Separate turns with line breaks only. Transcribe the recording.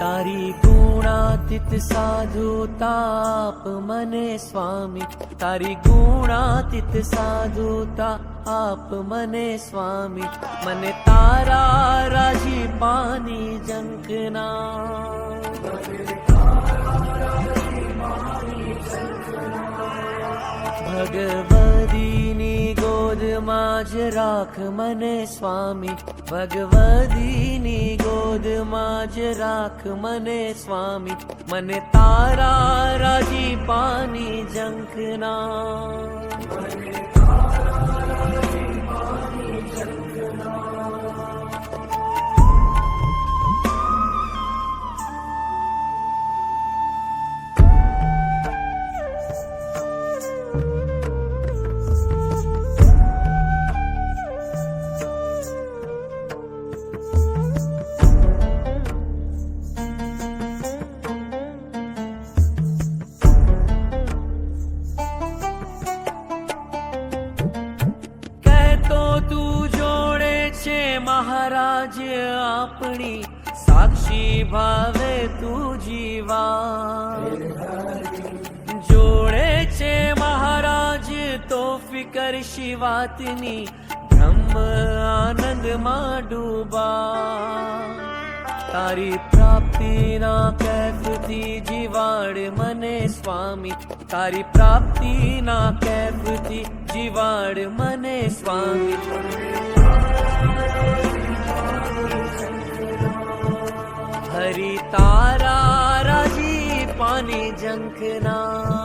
તારી ગુણાતીત સાધુતા આપ મને સ્વામી, તારી ગુણાતીત સાધુતા આપ મને સ્વામી, મને તારા રાજીપાની ઝંખના. ભગવદીની ગોદમાં જ રાખ મને સ્વામી, ભગવદીની ગોદમાં જ રાખ મને સ્વામી, મને તારા રાજીપાની ઝંખના. મહારાજ આપણી સાક્ષી ભાવે તું જીવા, જોડે છે મહારાજ તો ફિકર શિવાતની, બ્રહ્મ આનંદમાં ડૂબા. તારી પ્રાપ્તિના કૈફથી જીવાડ મને સ્વામી, તારી પ્રાપ્તિના કૈફથી જીવાડ મને સ્વામી. હરી તારા રાજીપાની ઝંખના.